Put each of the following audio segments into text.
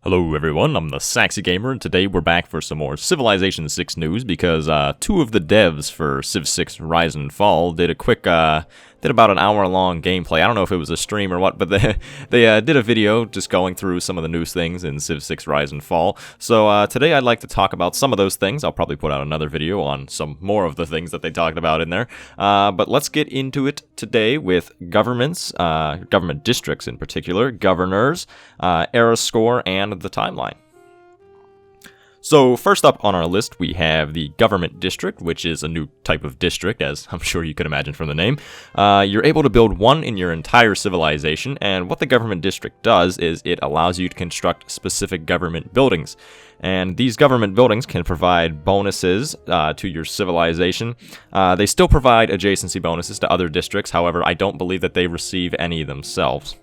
Hello everyone, I'm the Saxy Gamer, and today we're back for some more Civilization 6 news because two of the devs for Civ 6 Rise and Fall did a quick, did about an hour-long gameplay. I don't know if it was a stream or what, but they did a video just going through some of the news things in Civ 6 Rise and Fall. So today I'd like to talk about some of those things. I'll probably put out another video on some more of the things that they talked about in there. But let's get into it today with governments, government districts in particular, governors, era score, and the timeline. So first up on our list, we have the government district, which is a new type of district, as I'm sure you could imagine from the name. You're able to build one in your entire civilization, and what the government district does is it allows you to construct specific government buildings. And these government buildings can provide bonuses to your civilization. They still provide adjacency bonuses to other districts, however, I don't believe that they receive any themselves.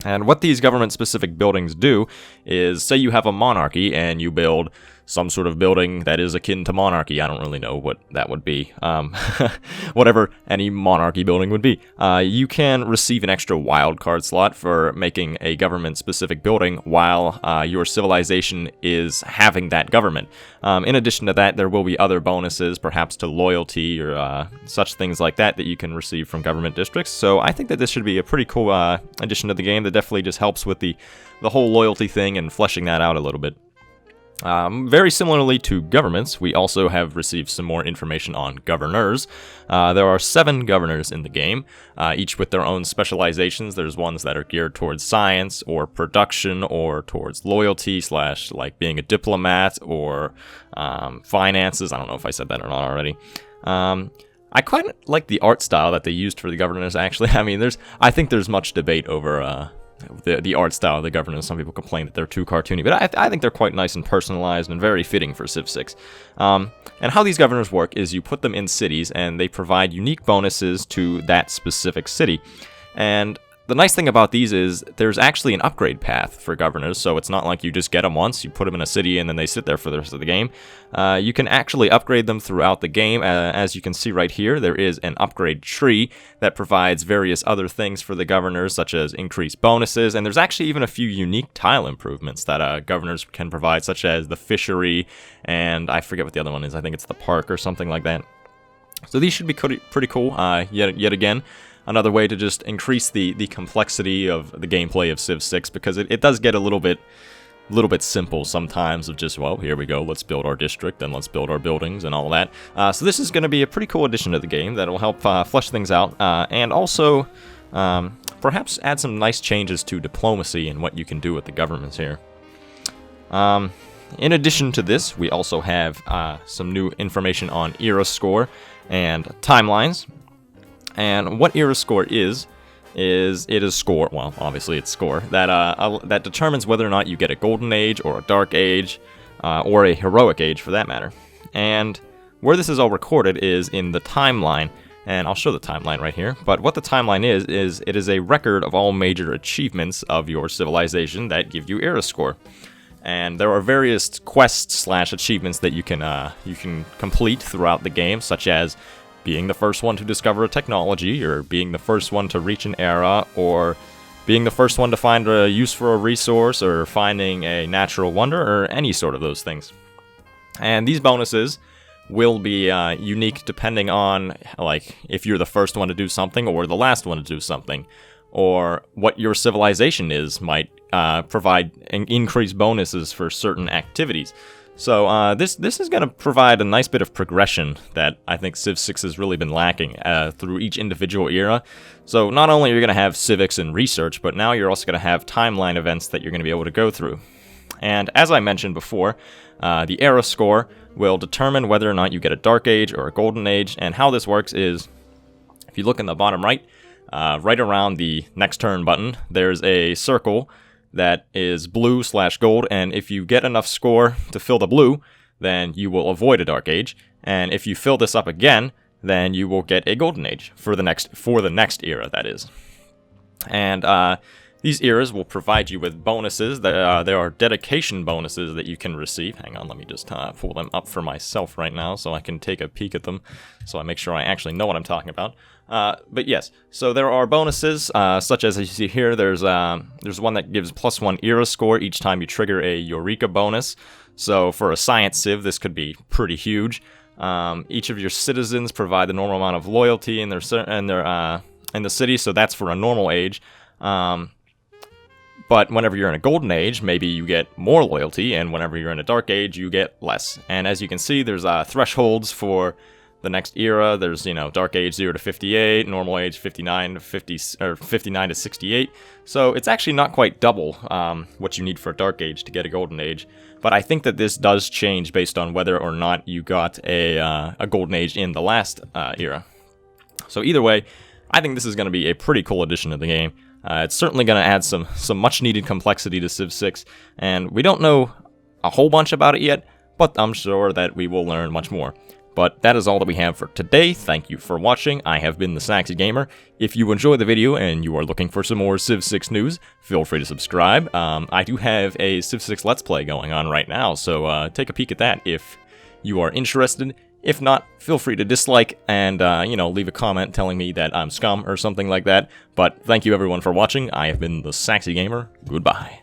And what these government-specific buildings do is, say you have a monarchy and you build some sort of building that is akin to monarchy. I don't really know what that would be. Whatever any monarchy building would be. You can receive an extra wildcard slot for making a government-specific building while your civilization is having that government. In addition to that, there will be other bonuses, perhaps to loyalty or such things like that you can receive from government districts. So I think that this should be a pretty cool addition to the game that definitely just helps with the whole loyalty thing and fleshing that out a little bit. Very similarly to governments, we also have received some more information on governors. There are 7 governors in the game, each with their own specializations. There's ones that are geared towards science or production or towards loyalty / like being a diplomat or finances. I don't know if I said that or not already. I quite like the art style that they used for the governors, actually. I mean, I think there's much debate over the art style of the governors. Some people complain that they're too cartoony, but I think they're quite nice and personalized and very fitting for Civ 6. And how these governors work is you put them in cities, and they provide unique bonuses to that specific city. And the nice thing about these is there's actually an upgrade path for governors, so it's not like you just get them once, you put them in a city, and then they sit there for the rest of the game. You can actually upgrade them throughout the game. As you can see right here, there is an upgrade tree that provides various other things for the governors, such as increased bonuses, and there's actually even a few unique tile improvements that governors can provide, such as the fishery, and I forget what the other one is. I think it's the park or something like that. So these should be pretty cool, yet again. Another way to just increase the complexity of the gameplay of Civ 6, because it does get a little bit simple sometimes of just, well, here we go, let's build our district and let's build our buildings and all that. So this is going to be a pretty cool addition to the game that will help flesh things out and also perhaps add some nice changes to diplomacy and what you can do with the governments here. In addition to this, we also have some new information on era score and timelines. And what era score is it is score, well, obviously it's score, that determines whether or not you get a golden age or a dark age, or a heroic age for that matter. And where this is all recorded is in the timeline, and I'll show the timeline right here. But what the timeline is it is a record of all major achievements of your civilization that give you era score. And there are various quests / achievements that you can complete throughout the game, such as being the first one to discover a technology, or being the first one to reach an era, or being the first one to find a use for a resource, or finding a natural wonder, or any sort of those things. And these bonuses will be unique depending on, like, if you're the first one to do something, or the last one to do something, or what your civilization is might provide increased bonuses for certain activities. So this is going to provide a nice bit of progression that I think Civ 6 has really been lacking through each individual era. So not only are you going to have civics and research, but now you're also going to have timeline events that you're going to be able to go through. And as I mentioned before, the era score will determine whether or not you get a dark age or a golden age. And how this works is, if you look in the bottom right, right around the next turn button, there's a circle that is blue / gold, and if you get enough score to fill the blue, then you will avoid a dark age, and if you fill this up again, then you will get a golden age for the next era, that is. And These eras will provide you with bonuses. There are dedication bonuses that you can receive. Hang on, let me just pull them up for myself right now so I can take a peek at them, so I make sure I actually know what I'm talking about. But yes, so there are bonuses, such as you see here, there's one that gives +1 era score each time you trigger a Eureka bonus. So for a science civ, this could be pretty huge. Each of your citizens provide the normal amount of loyalty in the city, so that's for a normal age. But whenever you're in a golden age, maybe you get more loyalty, and whenever you're in a dark age, you get less. And as you can see, there's thresholds for the next era. There's, dark age 0 to 58, normal age 59 to 50 or 59 to 68. So it's actually not quite double what you need for a dark age to get a golden age. But I think that this does change based on whether or not you got a golden age in the last era. So either way, I think this is going to be a pretty cool addition to the game. It's certainly going to add some much-needed complexity to Civ 6, and we don't know a whole bunch about it yet, but I'm sure that we will learn much more. But that is all that we have for today. Thank you for watching. I have been the Saxy Gamer. If you enjoyed the video and you are looking for some more Civ 6 news, feel free to subscribe. I do have a Civ 6 Let's Play going on right now, so take a peek at that if you are interested. If not, feel free to dislike and, leave a comment telling me that I'm scum or something like that. But thank you everyone for watching. I have been the Saxy Gamer. Goodbye.